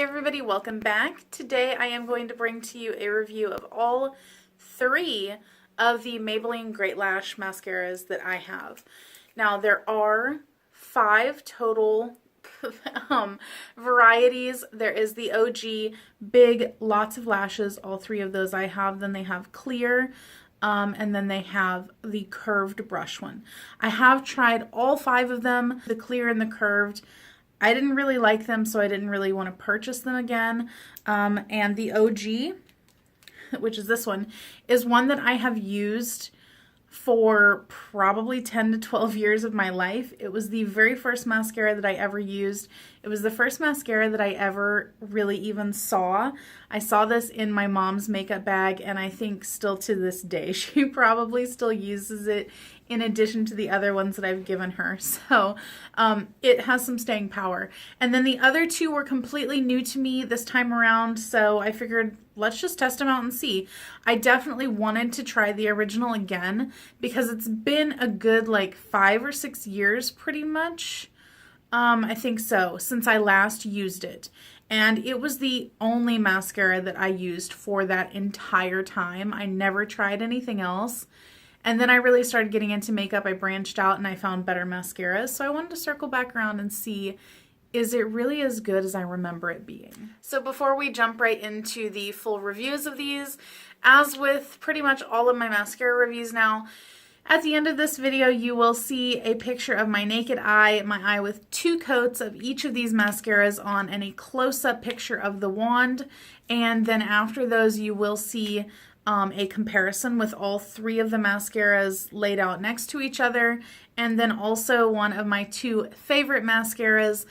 everybody, welcome back. Today I am going to bring to you a review of all three of the Maybelline Great Lash mascaras that I have. Now there are 5 total varieties. There is the OG, big, lots of lashes, all 3 of those I have. Then they have clear, and then they have the curved brush one. I have tried all 5 of them, the clear and the curved. I didn't really like them, so I didn't really want to purchase them again. And the OG, which is this one, is one that I have used for probably 10 to 12 years of my life. It was the very first mascara that I ever used. It was the first mascara that I ever really even saw. I saw this in my mom's makeup bag, and I think still to this day, she probably still uses it in addition to the other ones that I've given her. So it has some staying power. And then the other 2 were completely new to me this time around, so I figured let's just test them out and see. I definitely wanted to try the original again because it's been a good like 5 or 6 years pretty much. I think so, since I last used it. And it was the only mascara that I used for that entire time. I never tried anything else. And then I really started getting into makeup. I branched out and I found better mascaras. So I wanted to circle back around and see, is it really as good as I remember it being? So before we jump right into the full reviews of these, as with pretty much all of my mascara reviews now, at the end of this video, you will see a picture of my naked eye, my eye with 2 coats of each of these mascaras on, and a close-up picture of the wand. And then after those, you will see a comparison with all 3 of the mascaras laid out next to each other. And then also one of my 2 favorite mascaras.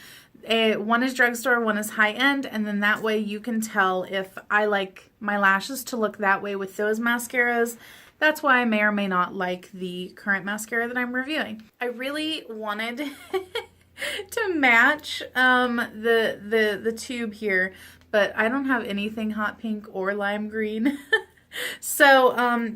One is drugstore, one is high-end, and then that way you can tell if I like my lashes to look that way with those mascaras. That's why I may or may not like the current mascara that I'm reviewing. I really wanted to match the tube here, but I don't have anything hot pink or lime green. So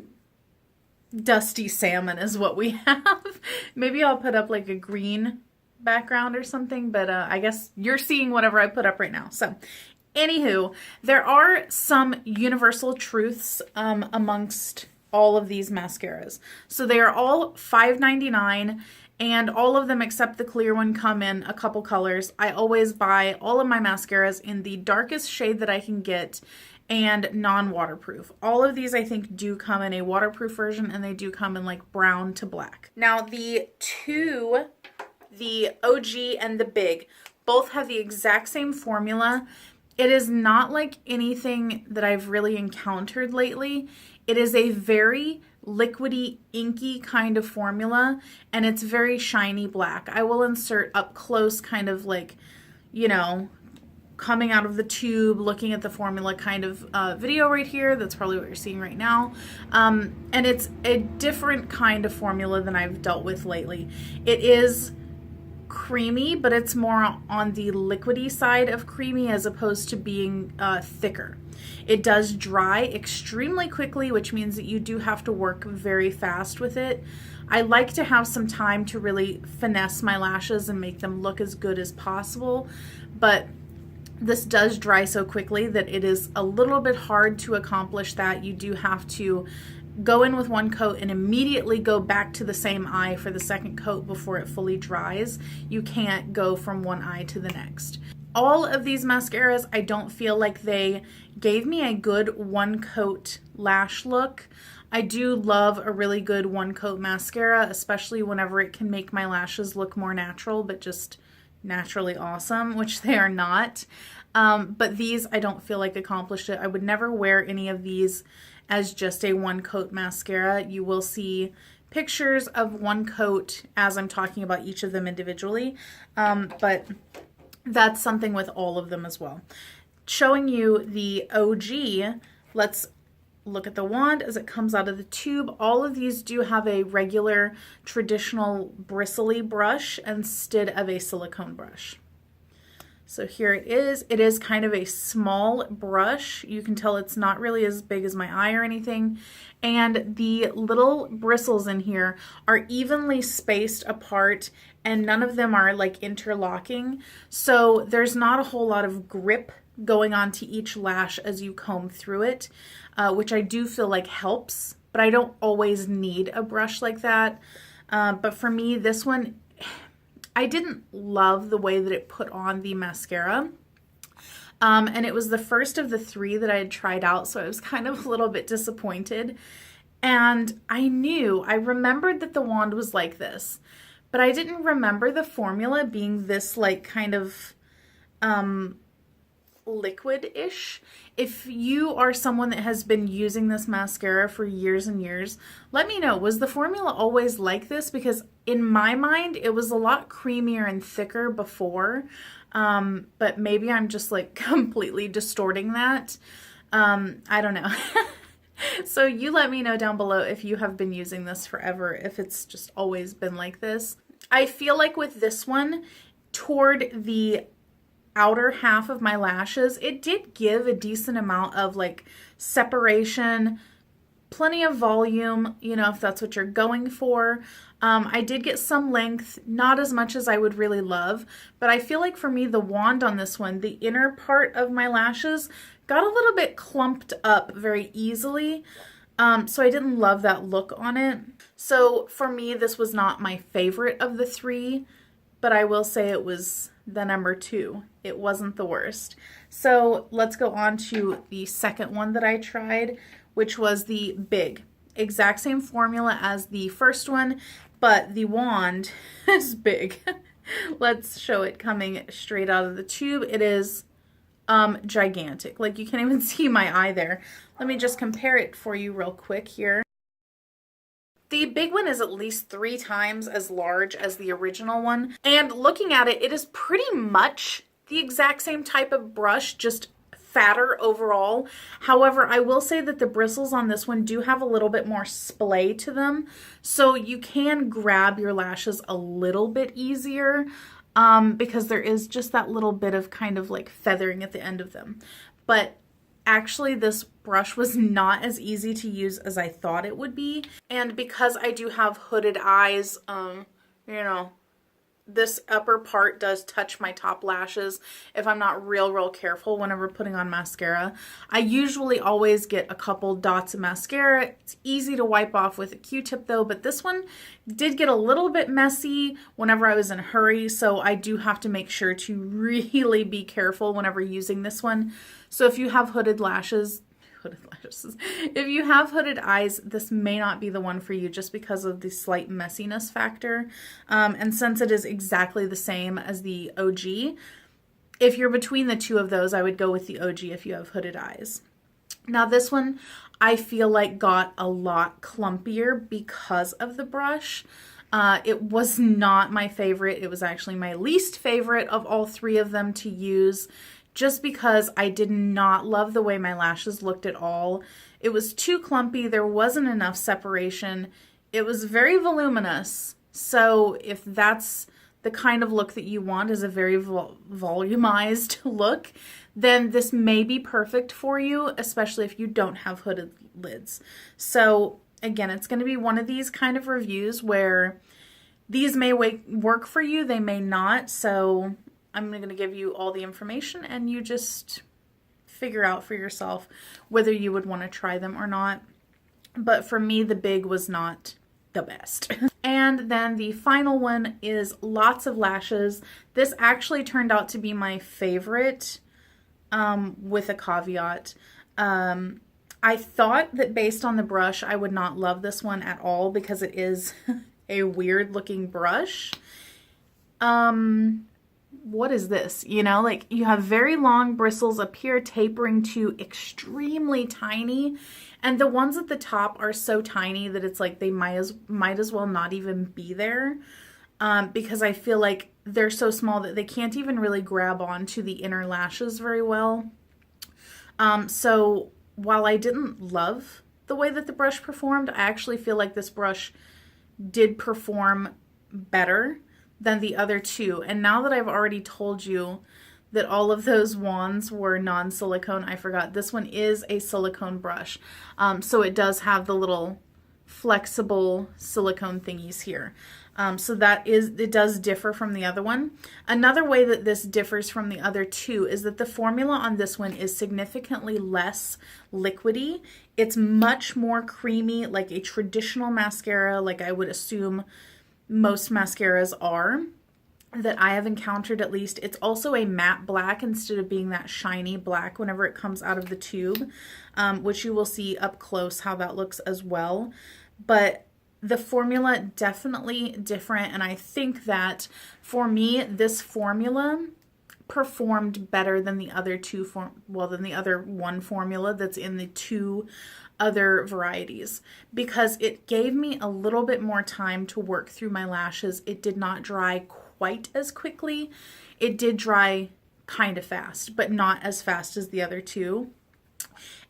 dusty salmon is what we have. Maybe I'll put up like a green background or something, but I guess you're seeing whatever I put up right now. So anywho, there are some universal truths amongst all of these mascaras. So they are all $5.99, and all of them except the clear one come in a couple colors. I always buy all of my mascaras in the darkest shade that I can get and non-waterproof. All of these I think do come in a waterproof version, and they do come in like brown to black. Now the OG and the big, both have the exact same formula. It is not like anything that I've really encountered lately. It is a very liquidy, inky kind of formula, and it's very shiny black. I will insert up close kind of like, you know, coming out of the tube, looking at the formula kind of video right here. That's probably what you're seeing right now. And it's a different kind of formula than I've dealt with lately. It is creamy, but it's more on the liquidy side of creamy as opposed to being thicker. It does dry extremely quickly, which means that you do have to work very fast with it. I like to have some time to really finesse my lashes and make them look as good as possible, but this does dry so quickly that it is a little bit hard to accomplish that. You do have to go in with one coat and immediately go back to the same eye for the second coat before it fully dries. You can't go from one eye to the next. All of these mascaras, I don't feel like they gave me a good one coat lash look. I do love a really good one coat mascara, especially whenever it can make my lashes look more natural, but just naturally awesome, which they are not. But these I don't feel like accomplished it. I would never wear any of these as just a one coat mascara. You will see pictures of one coat as I'm talking about each of them individually, but that's something with all of them as well. Showing you the OG, let's look at the wand as it comes out of the tube. All of these do have a regular traditional bristly brush instead of a silicone brush. So here it is. It is kind of a small brush. You can tell it's not really as big as my eye or anything. And the little bristles in here are evenly spaced apart, and none of them are like interlocking. So there's not a whole lot of grip going onto each lash as you comb through it, which I do feel like helps, but I don't always need a brush like that. But for me, this one, I didn't love the way that it put on the mascara. And it was the first of the 3 that I had tried out, so I was kind of a little bit disappointed. And I remembered that the wand was like this, but I didn't remember the formula being this like kind of liquid-ish. If you are someone that has been using this mascara for years and years, let me know, was the formula always like this? Because in my mind, it was a lot creamier and thicker before, but maybe I'm just like completely distorting that. I don't know. So you let me know down below if you have been using this forever, if it's just always been like this. I feel like with this one, toward the outer half of my lashes, it did give a decent amount of like separation, plenty of volume, you know, if that's what you're going for. I did get some length, not as much as I would really love, but I feel like for me, the wand on this one, the inner part of my lashes got a little bit clumped up very easily. So I didn't love that look on it. So for me, this was not my favorite of the 3, but I will say it was the number 2. It wasn't the worst. So let's go on to the second one that I tried, which was the Big. Exact same formula as the first one, but the wand is big. Let's show it coming straight out of the tube. It is gigantic. Like you can't even see my eye there. Let me just compare it for you real quick here. The big one is at least 3 times as large as the original one. And looking at it, it is pretty much the exact same type of brush, just fatter overall. However, I will say that the bristles on this one do have a little bit more splay to them. So you can grab your lashes a little bit easier because there is just that little bit of kind of like feathering at the end of them. But actually, this brush was not as easy to use as I thought it would be. And because I do have hooded eyes, you know, this upper part does touch my top lashes if I'm not real careful whenever putting on mascara. I usually always get a couple dots of mascara. It's easy to wipe off with a Q-tip though, but this one did get a little bit messy whenever I was in a hurry, so I do have to make sure to really be careful whenever using this one. So if you have hooded lashes, if you have hooded eyes, this may not be the one for you just because of the slight messiness factor. And since it is exactly the same as the OG, if you're between the 2 of those, I would go with the OG if you have hooded eyes. Now this one, I feel like got a lot clumpier because of the brush. It was not my favorite. It was actually my least favorite of all 3 of them to use, just because I did not love the way my lashes looked at all. It was too clumpy. There wasn't enough separation. It was very voluminous. So if that's the kind of look that you want, is a very volumized look, then this may be perfect for you, especially if you don't have hooded lids. So again, it's going to be one of these kind of reviews where these may work for you, they may not. So I'm going to give you all the information and you just figure out for yourself whether you would want to try them or not. But for me, the Big was not the best. And then the final one is Lots of Lashes. This actually turned out to be my favorite, with a caveat. I thought that based on the brush, I would not love this one at all because it is a weird looking brush. What is this? You know, like you have very long bristles up here tapering to extremely tiny, and the ones at the top are so tiny that it's like they might as well not even be there, because I feel like they're so small that they can't even really grab onto the inner lashes very well. So while I didn't love the way that the brush performed, I actually feel like this brush did perform better than the other 2. And now that I've already told you that all of those wands were non-silicone. I forgot. This one is a silicone brush. So it does have the little flexible silicone thingies here. So it does differ from the other one. Another way that this differs from the other two is that the formula on this one is significantly less liquidy. It's much more creamy, like a traditional mascara, like I would assume most mascaras are, that I have encountered at least. It's also a matte black instead of being that shiny black whenever it comes out of the tube, which you will see up close how that looks as well. But the formula definitely different, and I think that for me this formula performed better than the other than the other one formula that's in the two other varieties, because it gave me a little bit more time to work through my lashes. It did not dry quite as quickly. It did dry kind of fast, but not as fast as the other two.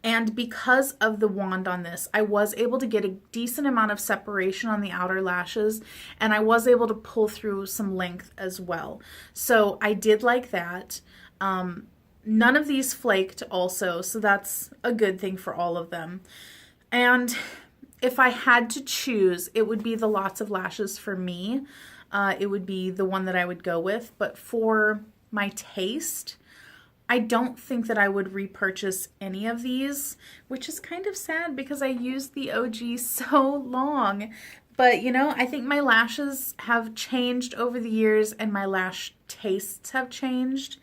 And because of the wand on this, I was able to get a decent amount of separation on the outer lashes, and I was able to pull through some length as well. So I did like that. None of these flaked also, so that's a good thing for all of them. And if I had to choose, it would be the Lots of Lashes for me. It would be the one that I would go with, but for my taste, I don't think that I would repurchase any of these, which is kind of sad because I used the OG so long. But, you know, I think my lashes have changed over the years and my lash tastes have changed.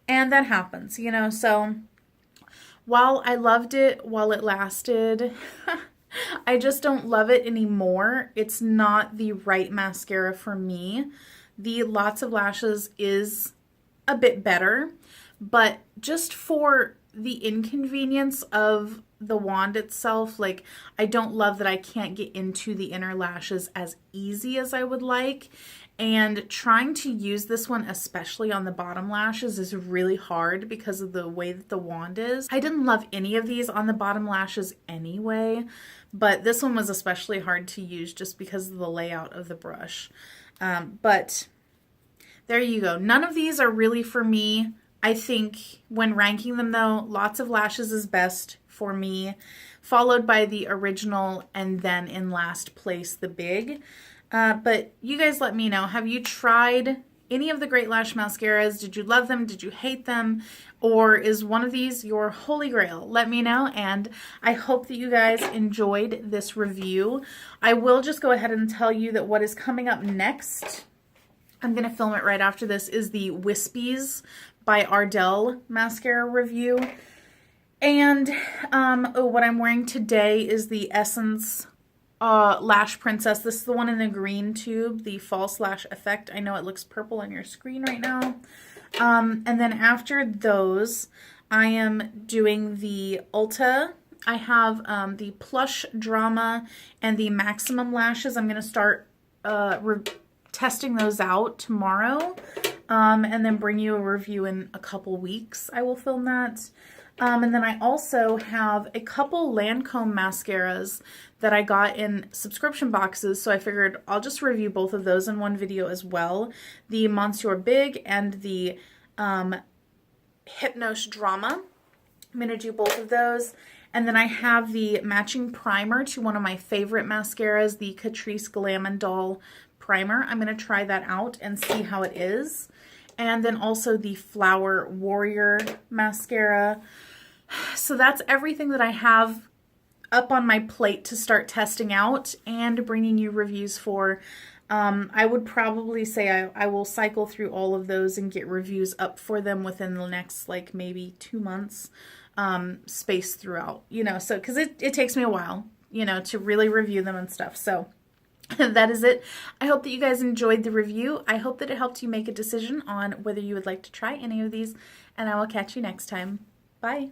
And that happens, you know. So while I loved it while it lasted, I just don't love it anymore. It's not the right mascara for me. The Lots of Lashes is a bit better. But just for the inconvenience of the wand itself, like I don't love that I can't get into the inner lashes as easy as I would like. And trying to use this one, especially on the bottom lashes, is really hard because of the way that the wand is. I didn't love any of these on the bottom lashes anyway, but this one was especially hard to use just because of the layout of the brush. But there you go. None of these are really for me. I think when ranking them though, Lots of Lashes is best for me, followed by the original, and then in last place, the Big. But you guys let me know, have you tried any of the Great Lash mascaras? Did you love them? Did you hate them? Or is one of these your holy grail? Let me know, and I hope that you guys enjoyed this review. I will just go ahead and tell you that what is coming up next, I'm going to film it right after this, is the Wispies by Ardell mascara review. And what I'm wearing today is the Essence Lash Princess. This is the one in the green tube, the False Lash Effect. I know it looks purple on your screen right now. And then after those, I am doing the Ulta. I have the Plush Drama and the Maximum Lashes. I'm going to start testing those out tomorrow. And then bring you a review in a couple weeks. I will film that. And then I also have a couple Lancome mascaras that I got in subscription boxes, so I figured I'll just review both of those in one video as well. The Monsieur Big and the Hypnose Drama. I'm going to do both of those. And then I have the matching primer to one of my favorite mascaras, the Catrice Glam & Doll primer. I'm going to try that out and see how it is. And then also the Flower Warrior mascara. So that's everything that I have up on my plate to start testing out and bringing you reviews for. I would probably say I will cycle through all of those and get reviews up for them within the next like maybe 2 months, spaced throughout, you know, so because it takes me a while, you know, to really review them and stuff. So that is it. I hope that you guys enjoyed the review. I hope that it helped you make a decision on whether you would like to try any of these, and I will catch you next time. Bye.